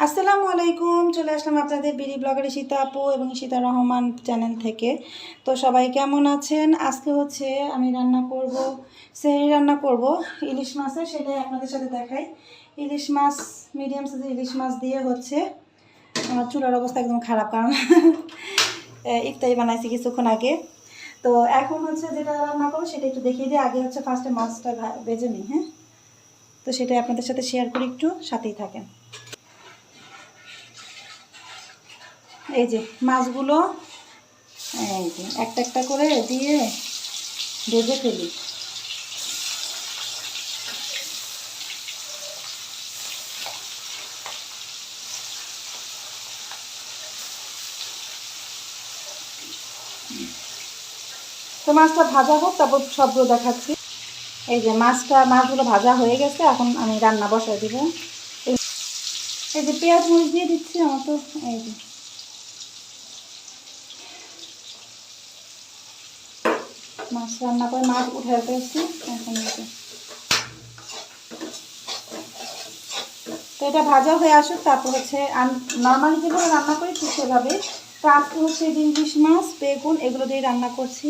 আসসালামু আলাইকুম। চলে আসলাম আপনাদের বিডি ব্লগার ঈশিতা আপু এবং ঈশিতা রহমান চ্যানেল থেকে। তো সবাই কেমন আছেন? আজকে হচ্ছে আমি সেহরি রান্না করব ইলিশ মাছের, সেটাই আপনাদের সাথে দেখাই। ইলিশ মাছ, মিডিয়াম সাইজের ইলিশ মাছ দিয়ে হচ্ছে আমার চুলার অবস্থা একদম খারাপ, কারণ ইফতারি বানাইছি কিছুক্ষণ আগে। তো এখন হচ্ছে যেটা রান্না করবো সেটা একটু দেখিয়ে দিই। আগে হচ্ছে ফার্স্টে মাছটা ভেজে নিই। হ্যাঁ, তো সেটাই আপনাদের সাথে শেয়ার করি, একটু সাথেই থাকেন। এই যে মাছগুলো এই যে একটা একটা করে দিয়ে ভেজে ফেলি। তো মাছটা ভাজা হোক, তারপর সবগুলো দেখাচ্ছি। এই যে মাছগুলো ভাজা হয়ে গেছে, এখন আমি রান্না বসাই দিব। এই যে পেঁয়াজ মরিচ দিয়ে দিচ্ছি। আমার তো এই যে মাছ রান্না করে মাছ উঠে ফেলছি এখন। তো এটা ভাজা হয়ে আসুক, তারপর হচ্ছে নর্মালি যেভাবে রান্না করি ঠিক সেভাবে। তো আজকে হচ্ছে ইলিশ মাছ, বেগুন এগুলো দিয়ে রান্না করছি।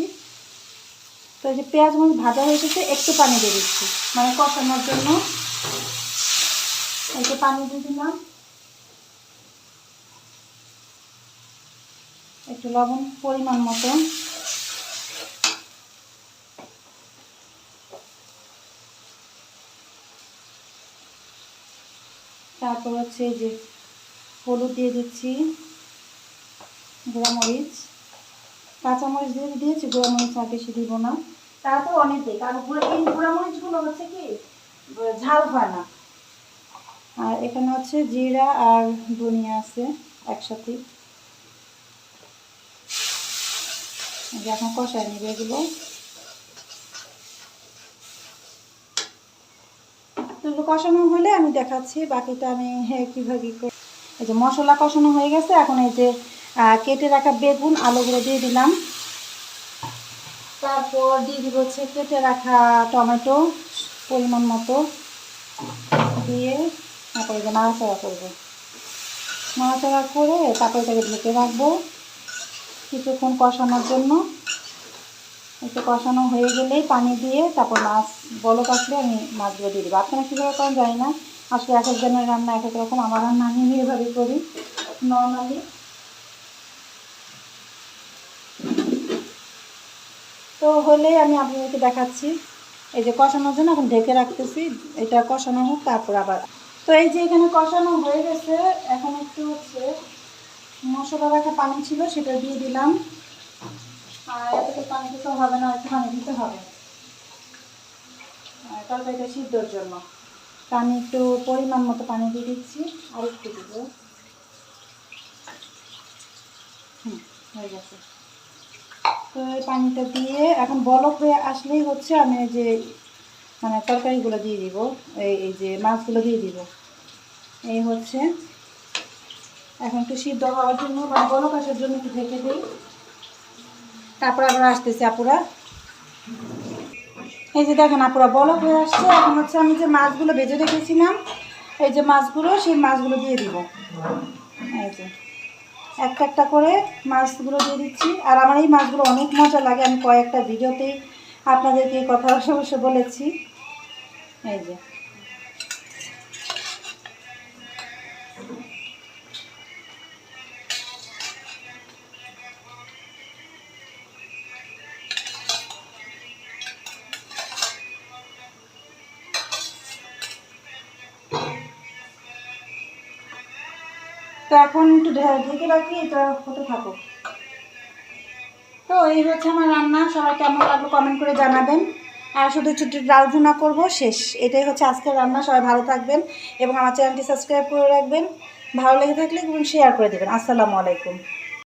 তো এই যে পেঁয়াজ মরিচ ভাজা হয়ে গেছে, একটু পানি দিয়ে দিচ্ছি মানে কষানোর জন্য। একটু পানি দিয়ে দিলাম, একটু লবণ পরিমাণ মতো। তারপর হচ্ছে এই যে হলুদ দিয়ে দিচ্ছি, গুঁড়ামরিচ, কাঁচামরিচ দিয়েছি, গুঁড়ামরিচ আর বেশি দিব না। তারপর অনেক দিই, কারণ এই গুঁড়ামরিচগুলো হচ্ছে কি ঝাল হয় না। আর এখানে হচ্ছে জিরা আর ধনিয়া আছে একসাথে। এখন কষায় নিবে এগুলো। কষানো হলে আমি দেখাচ্ছি বাকিটা আমি কীভাবে করি। এই যে মশলা কষানো হয়ে গেছে, এখন এই যে কেটে রাখা বেগুন আলুগুলো দিয়ে দিলাম। তারপর দিয়ে দিব হচ্ছে কেটে রাখা টমেটো পরিমাণ মতো দিয়ে, তারপরে যে নাড়াচাড়া করবো। নাড়াচাড়া করে তারপরে এটাকে ঢেকে রাখবো কিছুক্ষণ কষানোর জন্য। একটু কষানো হয়ে গেলেই পানি দিয়ে তারপর মাছ বলক আসলে আমি মাছগুলো দিয়ে দেবো। আপনারা কীভাবে করেন জানি না, আসলে এক একজনের রান্না এক এক রকম। আমার রান্না আমি এভাবে করি নর্মালি। তো হলেই আমি আপনাদেরকে দেখাচ্ছি। এই যে কষানোর জন্য এখন ঢেকে রাখতেছি, এটা কষানো হোক তারপর আবার। তো এই যে এখানে কষানো হয়ে গেছে, এখন একটু হচ্ছে মশলা রাখা পানি ছিল সেটা দিয়ে দিলাম। আর এতটা পানি দিতে হবে না, একটু পানি দিতে হবে তরকারিটা সিদ্ধর জন্য। তা আমি একটু পরিমাণ মতো পানি দিয়ে দিচ্ছি, আর একটু দিব। হয়ে গেছে। তো এই পানিটা দিয়ে এখন বলক হয়ে আসলেই হচ্ছে আমি যে মানে তরকারিগুলো দিয়ে দিব, এই যে মাছগুলো দিয়ে দিব। এই হচ্ছে এখন একটু সিদ্ধ হওয়ার জন্য বা বলক আসার জন্য একটু ঢেকে দিই, তারপর আবার আসতেছে আপুরা। এই যে দেখেন আপুরা বলক হয়ে আসছে। এখন হচ্ছে আমি যে মাছগুলো ভেজে রেখেছিলাম, এই যে মাছগুলো, সেই মাছগুলো দিয়ে দিব। এই যে একটা একটা করে মাছগুলো দিয়ে দিচ্ছি। আর আমার এই মাছগুলো অনেক মজা লাগে, আমি কয়েকটা ভিডিওতেই আপনাদেরকে এই কথা অবশ্য বলেছি। এই যে তো এখন একটু ঢেকে রাখি, এটা হতে থাকুক। তো এই হচ্ছে আমার রান্না। সবাই কেমন লাগলো কমেন্ট করে জানাবেন। আর শুধু একটু ডাল ভুনা করবো, শেষ। এটাই হচ্ছে আজকের রান্না। সবাই ভালো থাকবেন এবং আমার চ্যানেলটি সাবস্ক্রাইব করে রাখবেন। ভালো লেগে থাকলে এবং শেয়ার করে দেবেন। আসসালামু আলাইকুম।